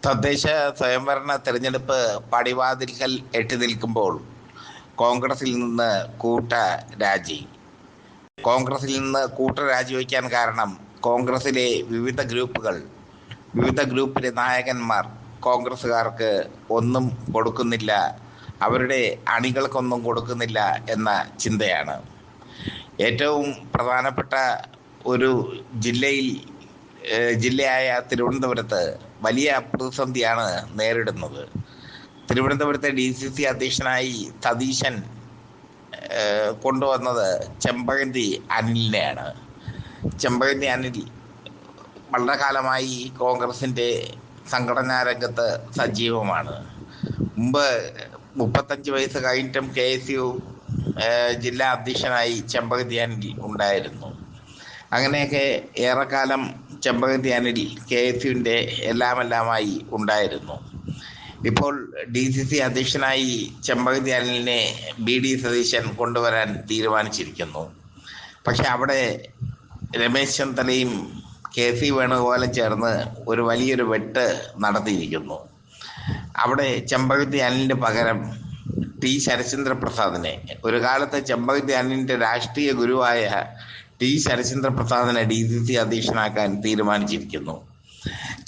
തദ്ദേശ സ്വയംഭരണ തെരഞ്ഞെടുപ്പ് പടിവാതിൽക്കൽ എത്തി നിൽക്കുമ്പോൾ കോൺഗ്രസിൽ നിന്ന് കൂട്ട രാജി. കോൺഗ്രസിൽ നിന്ന് കൂട്ട രാജിവെക്കാൻ കാരണം കോൺഗ്രസിലെ വിവിധ ഗ്രൂപ്പിലെ നായകന്മാർ കോൺഗ്രസ്സുകാർക്ക് ഒന്നും കൊടുക്കുന്നില്ല, അവരുടെ അണികൾക്കൊന്നും കൊടുക്കുന്നില്ല എന്ന ചിന്തയാണ്. ഏറ്റവും പ്രധാനപ്പെട്ട ഒരു ജില്ലയായ തിരുവനന്തപുരത്ത് വലിയ പ്രതിസന്ധിയാണ് നേരിടുന്നത്. തിരുവനന്തപുരത്തെ DCC അധ്യക്ഷനായി സതീശൻ കൊണ്ടുവന്നത് ചെമ്പഴന്തി അനിലിനെയാണ്. ചെമ്പഴന്തി അനിൽ വളരെ കാലമായി കോൺഗ്രസിൻ്റെ സംഘടനാ രംഗത്ത് സജീവമാണ്. മുമ്പ് 35 വയസ്സ് കഴിഞ്ഞിട്ടും KSU ജില്ലാ അധ്യക്ഷനായി ചെമ്പഴന്തി അനിൽ ഉണ്ടായിരുന്നു. അങ്ങനെയൊക്കെ ഏറെക്കാലം ചെമ്പഴന്തി അനിൽ KSUവിൻ്റെ എല്ലാമെല്ലാമായി ഉണ്ടായിരുന്നു. ഇപ്പോൾ DCC അധ്യക്ഷനായി ചെമ്പഴന്തി അനിലിനെ BD സതീശൻ കൊണ്ടുവരാൻ തീരുമാനിച്ചിരിക്കുന്നു. പക്ഷെ അവിടെ രമേശ് ചെന്നിത്തലയും KC വേണുഗോപാലും ചേർന്ന് ഒരു വലിയൊരു വെട്ട് നടത്തിയിരിക്കുന്നു. അവിടെ ചെമ്പഴന്തി അനിലിന് പകരം T ശരചന്ദ്ര പ്രസാദിനെ, ഒരു കാലത്ത് ചെമ്പഴന്തി അനിലിൻ്റെ രാഷ്ട്രീയ ഗുരുവായ T ശരചന്ദ്ര പ്രസാദിനെ DCC അധ്യക്ഷനാക്കാൻ തീരുമാനിച്ചിരിക്കുന്നു.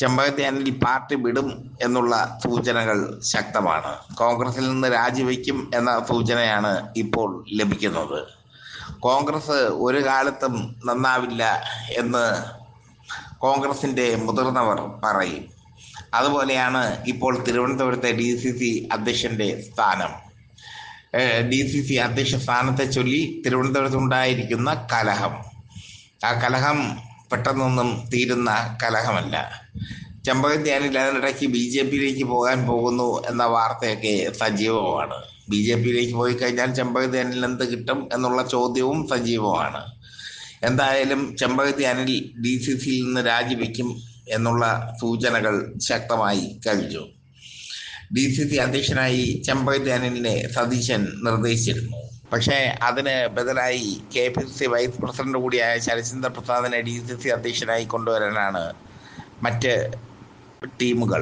ചെമ്പഴന്തി അനിൽ പാർട്ടി വിടും എന്നുള്ള സൂചനകൾ ശക്തമാണ്. കോൺഗ്രസിൽ നിന്ന് രാജിവെക്കും എന്ന സൂചനയാണ് ഇപ്പോൾ ലഭിക്കുന്നത്. കോൺഗ്രസ് ഒരു കാലത്തും നന്നാവില്ല എന്ന് കോൺഗ്രസിൻ്റെ മുതിർന്നവർ പറയും. അതുപോലെയാണ് ഇപ്പോൾ തിരുവനന്തപുരത്തെ DCC അധ്യക്ഷൻ്റെ സ്ഥാനം. DCC അധ്യക്ഷ സ്ഥാനത്തെ ചൊല്ലി തിരുവനന്തപുരത്തുണ്ടായിരിക്കുന്ന കലഹം, ആ കലഹം പെട്ടെന്നൊന്നും തീരുന്ന കലഹമല്ല. ചെമ്പഴന്തി അനിൽ അതിനിടയ്ക്ക് BJPയിലേക്ക് പോകാൻ പോകുന്നു എന്ന വാർത്തയൊക്കെ സജീവമാണ്. BJPയിലേക്ക് പോയി കഴിഞ്ഞാൽ ചെമ്പഴന്തി അനിൽ എന്ത് കിട്ടും എന്നുള്ള ചോദ്യവും സജീവമാണ്. എന്തായാലും ചെമ്പഴന്തി അനിൽ DCCയിൽ നിന്ന് രാജിവെക്കും എന്നുള്ള സൂചനകൾ ശക്തമായി കഴിഞ്ഞു. DCC അധ്യക്ഷനായി ചെമ്പഴന്തി അനിലിനെ സതീശൻ നിർദ്ദേശിച്ചിരുന്നു. പക്ഷേ അതിന് ബദലായി KPCC വൈസ് പ്രസിഡന്റ് കൂടിയായ ശരചന്ദ്ര പ്രസാദിനെ DCC അധ്യക്ഷനായി കൊണ്ടുവരാനാണ് മറ്റ് ടീമുകൾ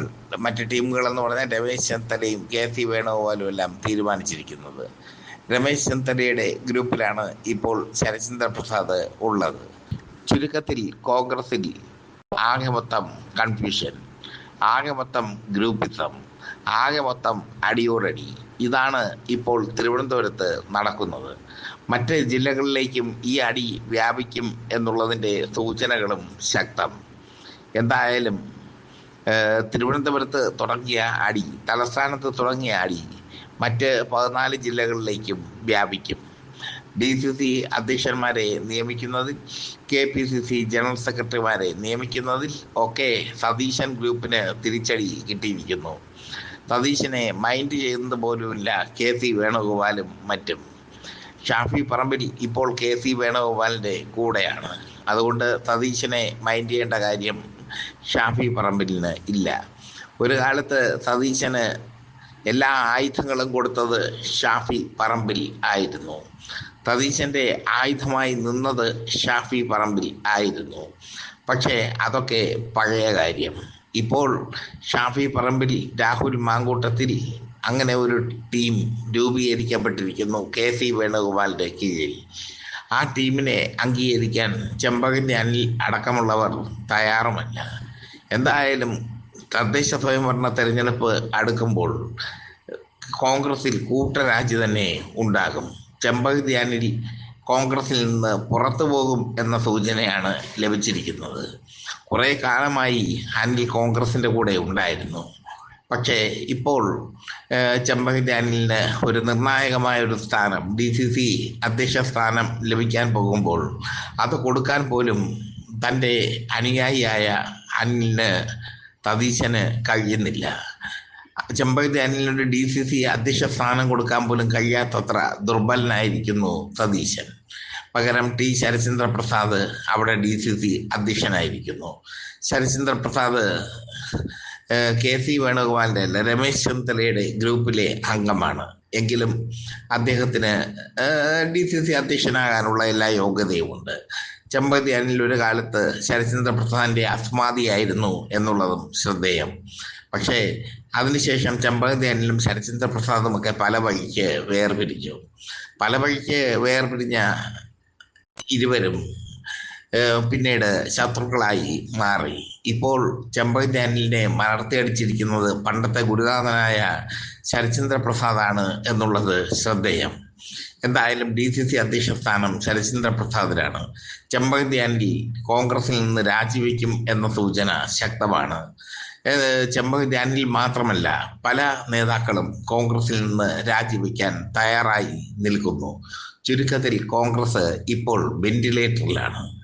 എന്ന് പറഞ്ഞാൽ രമേശ് ചെന്നിത്തലയും KC വേണുഗോപാലും എല്ലാം തീരുമാനിച്ചിരിക്കുന്നത്. രമേശ് ചെന്നിത്തലയുടെ ഗ്രൂപ്പിലാണ് ഇപ്പോൾ ശരചന്ദ്ര പ്രസാദ് ഉള്ളത്. ചുരുക്കത്തിൽ കോൺഗ്രസിൽ ആകെ മൊത്തം കൺഫ്യൂഷൻ, ആകെ മൊത്തം ഗ്രൂപ്പിസം, ആകെ മൊത്തം അടിയോടടി. ഇതാണ് ഇപ്പോൾ തിരുവനന്തപുരത്ത് നടക്കുന്നത്. മറ്റ് ജില്ലകളിലേക്കും ഈ അടി വ്യാപിക്കും എന്നുള്ളതിൻ്റെ സൂചനകളും ശക്തം. എന്തായാലും തിരുവനന്തപുരത്ത് തുടങ്ങിയ അടി, തലസ്ഥാനത്ത് തുടങ്ങിയ അടി മറ്റ് 14 ജില്ലകളിലേക്കും വ്യാപിക്കും. DCC അധ്യക്ഷന്മാരെ നിയമിക്കുന്നതിൽ, KPCC ജനറൽ സെക്രട്ടറിമാരെ നിയമിക്കുന്നതിൽ ഒക്കെ സതീശൻ ഗ്രൂപ്പിന് തിരിച്ചടി കിട്ടിയിരിക്കുന്നു. സതീശനെ മൈൻഡ് ചെയ്യുന്നത് പോലുമില്ല KC വേണുഗോപാലും മറ്റും. ഷാഫി പറമ്പിൽ ഇപ്പോൾ KC വേണുഗോപാലിൻ്റെ കൂടെയാണ്. അതുകൊണ്ട് സതീശനെ മൈൻഡ് ചെയ്യേണ്ട കാര്യം ഷാഫി പറമ്പിലിന് ഇല്ല. ഒരു കാലത്ത് സതീശന് എല്ലാ ആയുധങ്ങളും കൊടുത്തത് ഷാഫി പറമ്പിൽ ആയിരുന്നു. സതീശൻ്റെ ആയുധമായി നിന്നത് ഷാഫി പറമ്പിൽ ആയിരുന്നു. പക്ഷേ അതൊക്കെ പഴയ കാര്യം. ഇപ്പോൾ ഷാഫി പറമ്പിൽ, രാഹുൽ മാങ്കൂട്ടത്തിൽ അങ്ങനെ ഒരു ടീം രൂപീകരിക്കപ്പെട്ടിരിക്കുന്നു KC വേണുഗോപാലിൻ്റെ കീഴിൽ. ആ ടീമിനെ അംഗീകരിക്കാൻ ചെമ്പഴന്തി അനിൽ അടക്കമുള്ളവർ തയ്യാറുമല്ല. എന്തായാലും തദ്ദേശ സ്വയംഭരണ തെരഞ്ഞെടുപ്പ് അടുക്കുമ്പോൾ കോൺഗ്രസിൽ കൂട്ടരാജി തന്നെ ഉണ്ടാകും. ചെമ്പഴന്തി അനിൽ കോൺഗ്രസിൽ നിന്ന് പുറത്തു പോകും എന്ന സൂചനയാണ് ലഭിച്ചിരിക്കുന്നത്. കുറേ കാലമായി അനിൽ കോൺഗ്രസിൻ്റെ കൂടെ ഉണ്ടായിരുന്നു. പക്ഷേ ഇപ്പോൾ ചെമ്പഴന്തി അനിലിന് ഒരു നിർണായകമായൊരു സ്ഥാനം, DCC അധ്യക്ഷ സ്ഥാനം ലഭിക്കാൻ പോകുമ്പോൾ അത് കൊടുക്കാൻ പോലും തൻ്റെ അനുയായിയായ അനിലിന്, സതീശന് കഴിയുന്നില്ല. ചെമ്പഴന്തി അനിലിനൊരു DCC അധ്യക്ഷ സ്ഥാനം കൊടുക്കാൻ പോലും കഴിയാത്തത്ര ദുർബലനായിരിക്കുന്നു സതീശൻ. പകരം T ശരചന്ദ്ര പ്രസാദ് അവിടെ DCC അധ്യക്ഷനായിരിക്കുന്നു. ശരചന്ദ്ര പ്രസാദ് KC വേണുഗോപാലിൻ്റെ അല്ല, രമേശ് ചെന്നിത്തലയുടെ ഗ്രൂപ്പിലെ അംഗമാണ്. എങ്കിലും അദ്ദേഹത്തിന് DCC അധ്യക്ഷനാകാനുള്ള എല്ലാ യോഗ്യതയുമുണ്ട്. ചെമ്പഴന്തി അനിൽ ഒരു കാലത്ത് ശരചന്ദ്ര പ്രസാദിൻ്റെ അസ്മാദിയായിരുന്നു എന്നുള്ളതും ശ്രദ്ധേയം. പക്ഷേ അതിനുശേഷം ചെമ്പകത്തി അനിലും ശരത്ചന്ദ്ര പ്രസാദും ഒക്കെ പല വഴിക്ക് വേർപിരിഞ്ഞു. പല വഴിക്ക് വേർപിരിഞ്ഞ ഇരുവരും പിന്നീട് ശത്രുക്കളായി മാറി. ഇപ്പോൾ ചെമ്പകത്തി അനിലിനെ മലർത്തിയടിച്ചിരിക്കുന്നത് പണ്ടത്തെ ഗുരുനാഥനായ ശരത്ചന്ദ്ര പ്രസാദാണ് എന്നുള്ളത് ശ്രദ്ധേയം. എന്തായാലും DCC അധ്യക്ഷ സ്ഥാനം ശരത്ചന്ദ്ര പ്രസാദിനാണ്. ചെമ്പകത്തി അനിൽ കോൺഗ്രസിൽ നിന്ന് രാജിവെക്കും എന്ന സൂചന ശക്തമാണ്. ചെമ്പകത്തി അനിൽ മാത്രമല്ല, പല നേതാക്കളും കോൺഗ്രസിൽ നിന്ന് രാജിവെക്കാൻ തയ്യാറായി നിൽക്കുന്നു. ചുരുക്കത്തിൽ കോൺഗ്രസ് ഇപ്പോൾ വെന്റിലേറ്ററിലാണ്.